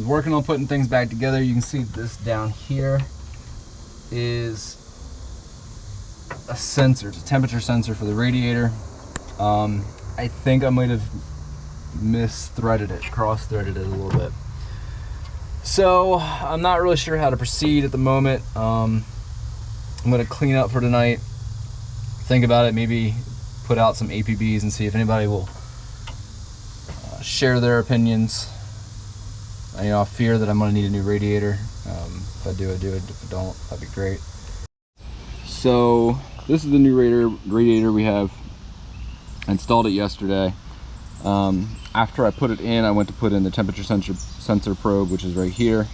working on putting things back together. You can see this down here is a sensor. It's a temperature sensor for the radiator. I think I might have misthreaded it, cross-threaded it a little bit. So I'm not really sure how to proceed at the moment. I'm gonna clean up for tonight, think about it, maybe put out some APBs and see if anybody will share their opinions. You know, I fear that I'm gonna need a new radiator. If I do, I do it. If I don't, that'd be great. So this is the new radiator we have. I installed it yesterday. After I put it in, I went to put in the temperature sensor probe, which is right here.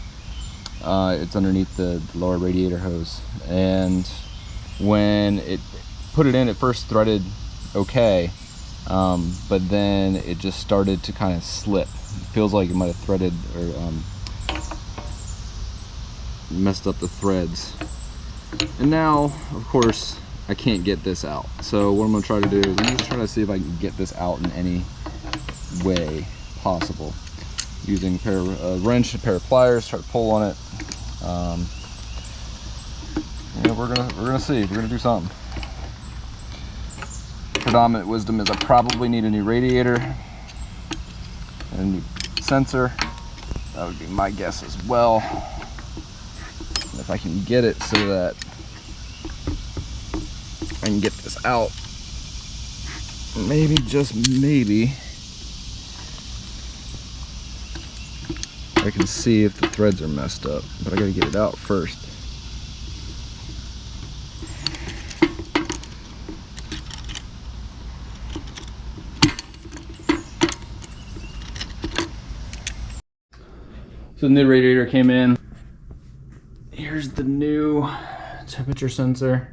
It's underneath the lower radiator hose. And when it put it in, it first threaded okay, but then it just started to kind of slip. It feels like it might have threaded or messed up the threads. And now, of course, I can't get this out. So what I'm gonna try to do is I'm just trying to see if I can get this out in any way possible. Using a wrench, a pair of pliers, try to pull on it. Yeah, we're gonna see. We're gonna do something. Predominant wisdom is I probably need a new radiator and a new sensor. That would be my guess as well. And if I can get it so that I can get this out, maybe, just maybe, I can see if the threads are messed up, but I gotta get it out first. So the new radiator came in. Here's the new temperature sensor.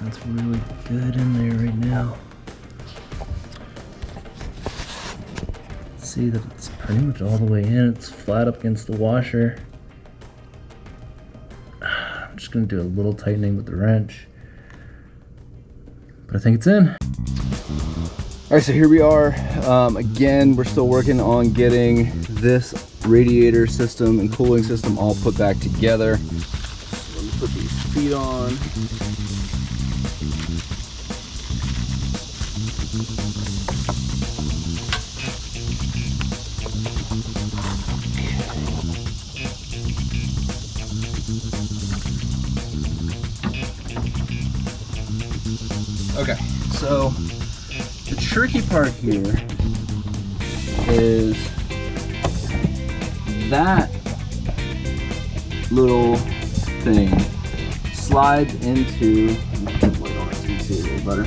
That's really good in there right now. See that it's pretty much all the way in. It's flat up against the washer. I'm just gonna do a little tightening with the wrench, but I think it's in. All right, so here we are. Again, we're still working on getting this radiator system and cooling system all put back together. Let me put these feet on. Okay, so the tricky part here is that little thing slides into, wait on it so you can see it a little better.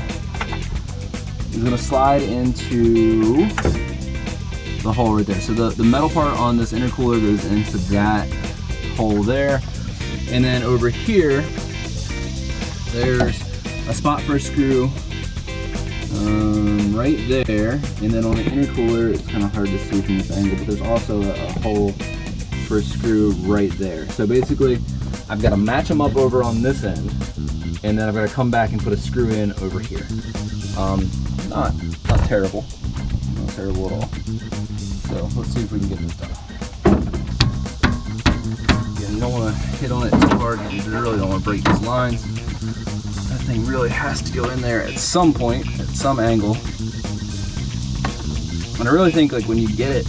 It's gonna slide into the hole right there. So the metal part on this intercooler goes into that hole there. And then over here, there's a spot for a screw right there, and then on the intercooler it's kind of hard to see from this angle, but there's also a hole for a screw right there. So basically I've got to match them up over on this end, and then I've got to come back and put a screw in over here. Not terrible, not terrible at all. So let's see if we can get this done. Again, you don't want to hit on it too hard because you really don't want to break these lines. That thing really has to go in there at some point, at some angle. And I really think, like, when you get it,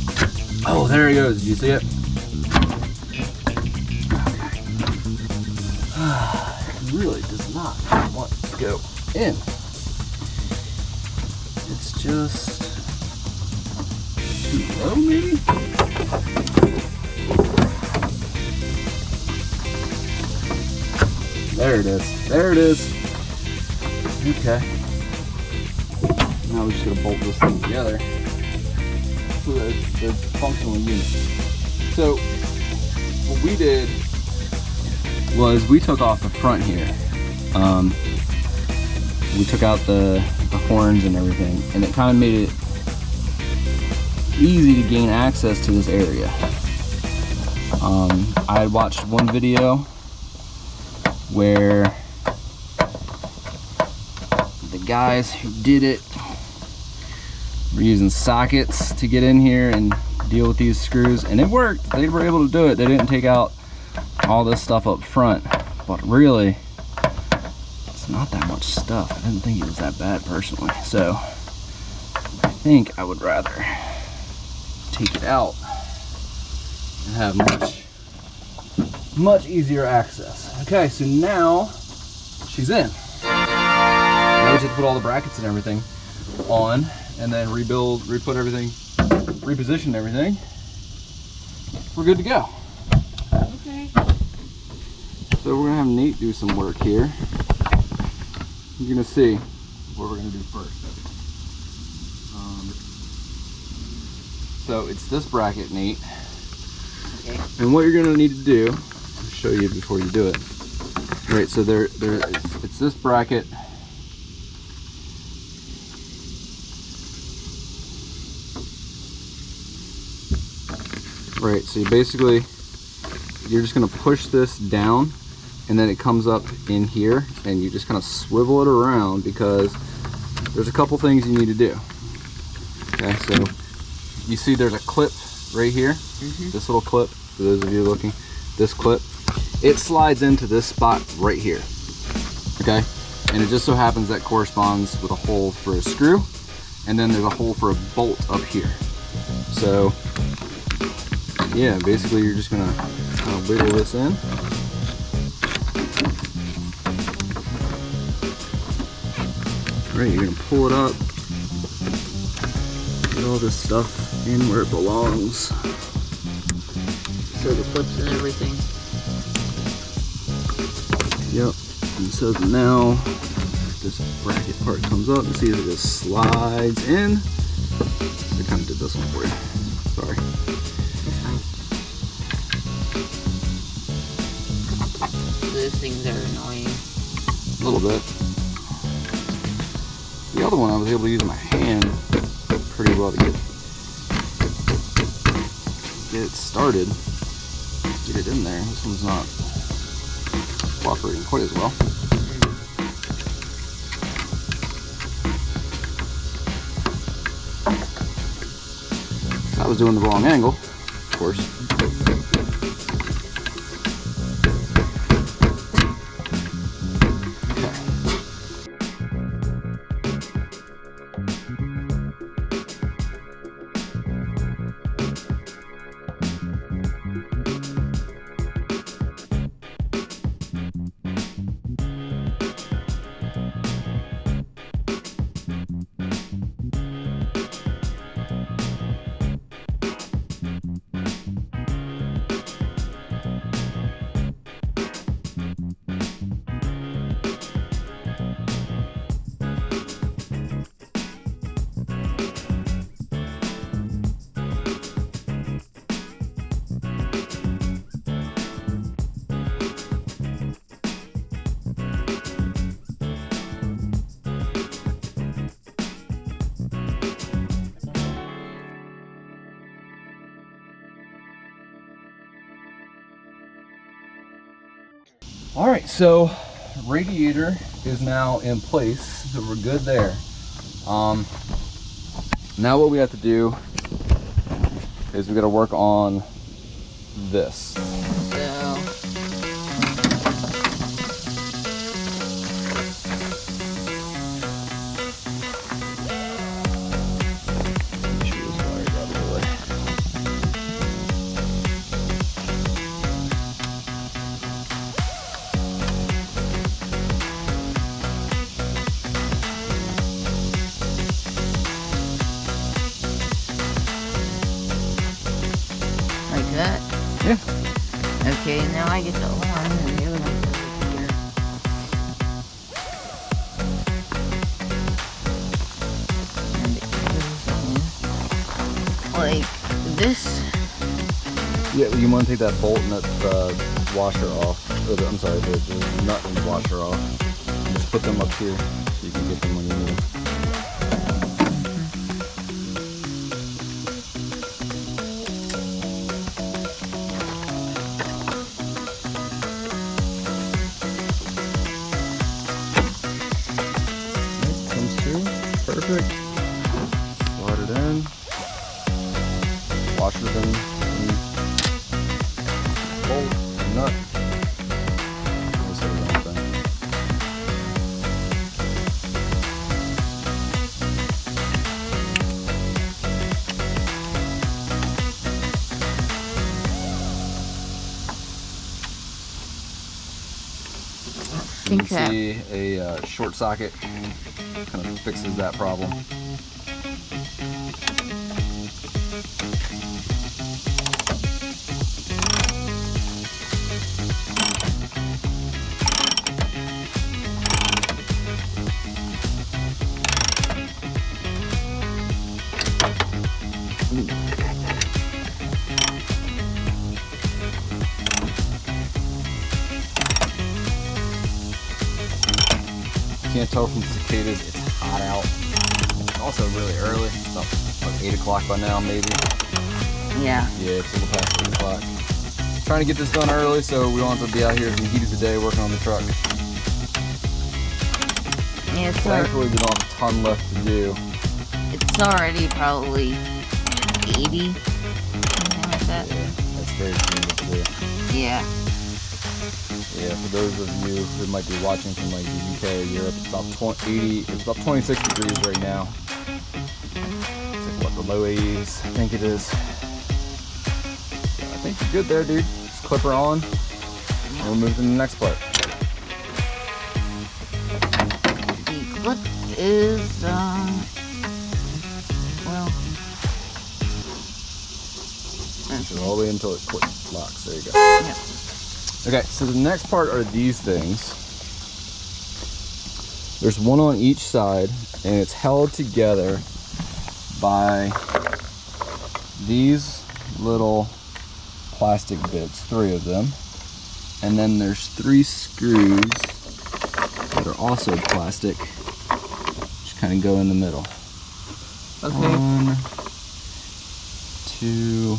oh, there it goes. Did you see it? Okay. It really does not want to go in. It's just too low, maybe? There it is. There it is. Okay. Now we're just gonna bolt this thing together. So it's a functional unit. So what we did was we took off the front here. We took out the horns and everything, and it kind of made it easy to gain access to this area. I had watched one video where the guys who did it were using sockets to get in here and deal with these screws, and it worked. They were able to do it. They didn't take out all this stuff up front, but really it's not that much stuff. I didn't think it was that bad personally, so I think I would rather take it out and have much easier access. Okay, so now she's in. Now we just have to put all the brackets and everything on, and then rebuild, re-put everything, reposition everything. We're good to go. Okay. So we're gonna have Nate do some work here. You're gonna see what we're gonna do first. So it's this bracket, Nate. Okay. And what you're gonna need to do, I'll show you before you do it. Right, so it's this bracket. Right, so you're just gonna push this down, and then it comes up in here, and you just kind of swivel it around, because there's a couple things you need to do. Okay, so you see there's a clip right here. This little clip, for those of you looking, this clip, it slides into this spot right here. Okay, and it just so happens that corresponds with a hole for a screw, and then there's a hole for a bolt up here. So yeah, basically you're just gonna kind of wiggle this in. Right, you're gonna pull it up, get all this stuff in where it belongs. So the clips and everything. Yep. And so now this bracket part comes up, and see that it just slides in. I kind of did this one for you. Sorry. That's fine. Those things are annoying. A little bit. The other one I was able to use my hand pretty well to get it started, get it in there. This one's not cooperating quite as well. I was doing the wrong angle, of course. All right, so radiator is now in place, so we're good there. Now what we have to do is we got to work on this. That? Yeah. Okay, now I get the horn and the other one goes here. And it goes in. Like this Yeah, you want to take that bolt and that washer off. Or I'm sorry, the nut and the washer off. And just put them up here so you can get them when you need them. Comes through, perfect. Slide it in. Washer them. Bolt and nut. Almost every wrong thing. You can see a short socket kind of fixes that problem. Can't tell from the cicadas, it's hot out. It's also really early. It's about what, 8 o'clock by now, maybe. Yeah. Yeah, it's a little past 8 o'clock. Trying to get this done early so we don't have to be out here in the heat of the day working on the truck. Yeah, thankfully we don't have a ton left to do. It's already probably 80, something like that. Yeah, that's very humid too. Yeah. Yeah, for those of you who might be watching from like the UK or Europe, it's about 26 degrees right now. It's like what, the low 80s, I think it is. So I think you're good there, dude. Just clip her on, and we'll move to the next part. The clip is, well, So all the way until it locks. There you go. yeah. Okay, so the next part are these things. There's one on each side, and it's held together by these little plastic bits, 3 of them. And then there's 3 screws that are also plastic, which kind of go in the middle. Okay. 1, 2,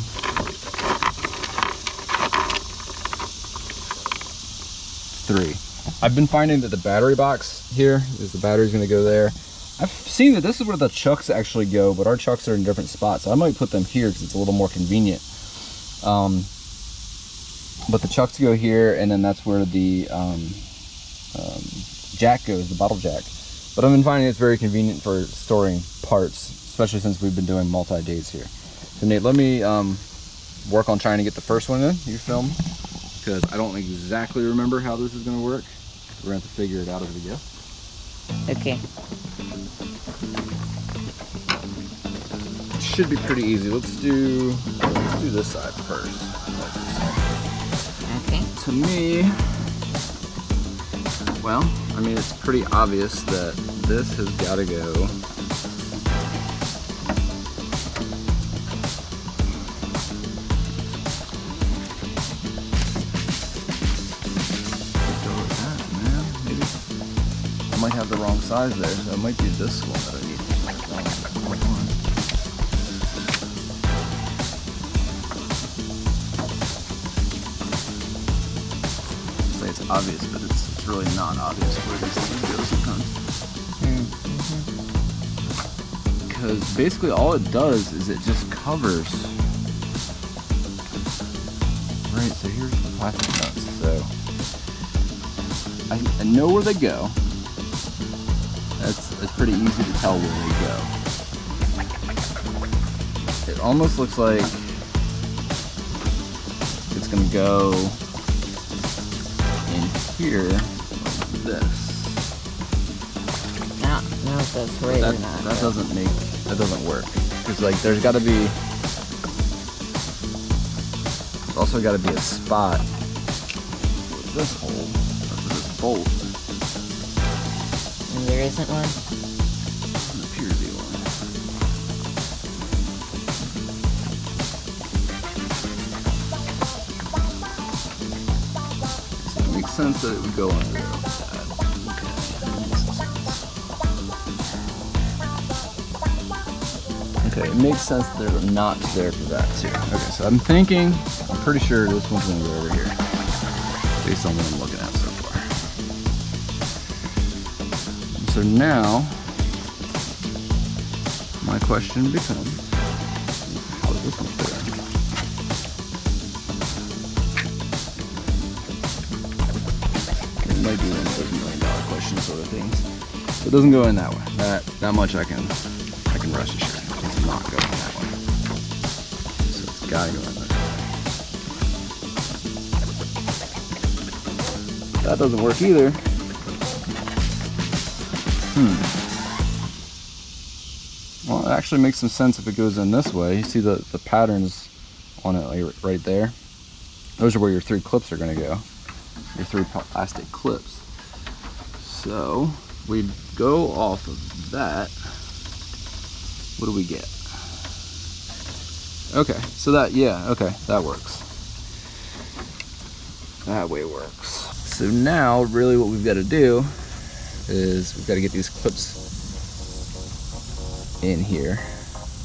3. I've been finding that the battery box here is the battery's going to go there. I've seen that this is where the chucks actually go, but our chucks are in different spots, so I might put them here because it's a little more convenient. But the chucks go here, and then that's where the jack goes, the bottle jack. But I've been finding it's very convenient for storing parts, especially since we've been doing multi-days here. So Nate, let me work on trying to get the first one in. You film, because I don't exactly remember how this is going to work. We're going to have to figure it out as we go. Okay. Should be pretty easy. Let's do this side first. Okay. To me, well, I mean, it's pretty obvious that this has got to go I might have the wrong size there, so it might be this one that I need. Say it's obvious, but it's really not obvious where these things go sometimes. Because basically all it does is it just covers. Right, so here's the plastic nuts. So I know where they go. It's pretty easy to tell where they go. It almost looks like it's going to go in here like this. No, if that's right or not. That doesn't work. Because like there's got to be, there's also got to be a spot with this hole, or for this bolt. And there isn't one? Doesn't appear to be one. sense that it would go under there. Okay, it makes sense that there's a notch there for that too. Okay, so I'm pretty sure this one's gonna go over here, based on what I'm looking at so far. So now, my question becomes, how does this one fit in? It might be one of those $1 million question sort of things. So it doesn't go in that way. That much I can rest assured. It's not going that way. So it's gotta go in there. That doesn't work either. Well, it actually makes some sense if it goes in this way. You see the patterns on it like right there? Those are where your 3 clips are gonna go. Your 3 plastic clips. So we go off of that. What do we get? Okay, so that works. That way works. So now, really what we've got to do is we've got to get these clips in here.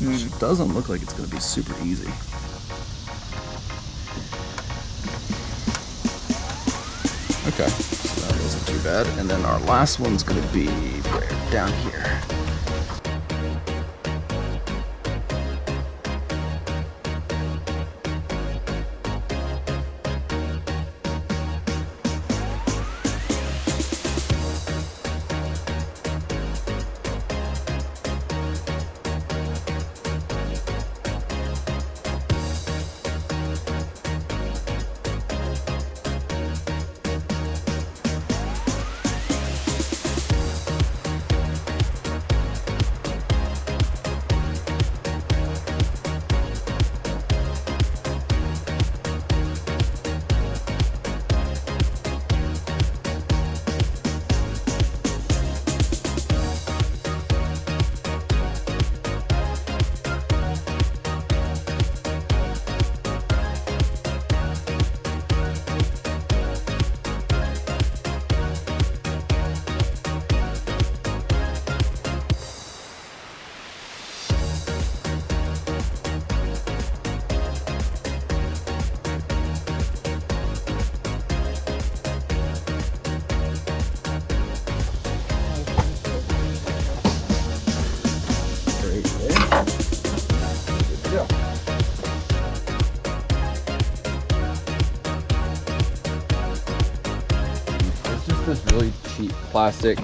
Which doesn't look like it's going to be super easy. Okay, so that wasn't too bad. And then our last one's going to be right down here. This really cheap plastic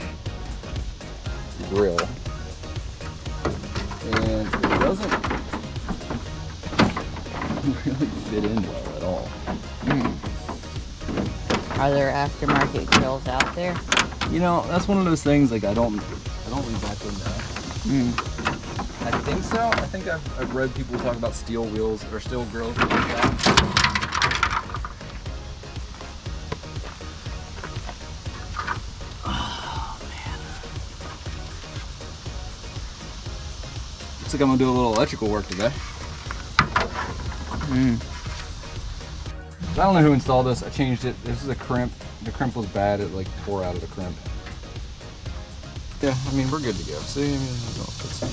grill, and it doesn't really fit in well at all. Are there aftermarket grills out there? You know, that's one of those things, like I don't exactly know. I think so. I think I've read people talk about steel wheels or steel grills and like that. Looks like I'm gonna do a little electrical work today. I don't know who installed this. I changed it. This is a crimp. The crimp was bad. It like tore out of the crimp. Yeah, I mean we're good to go. See, I mean, it all fits in.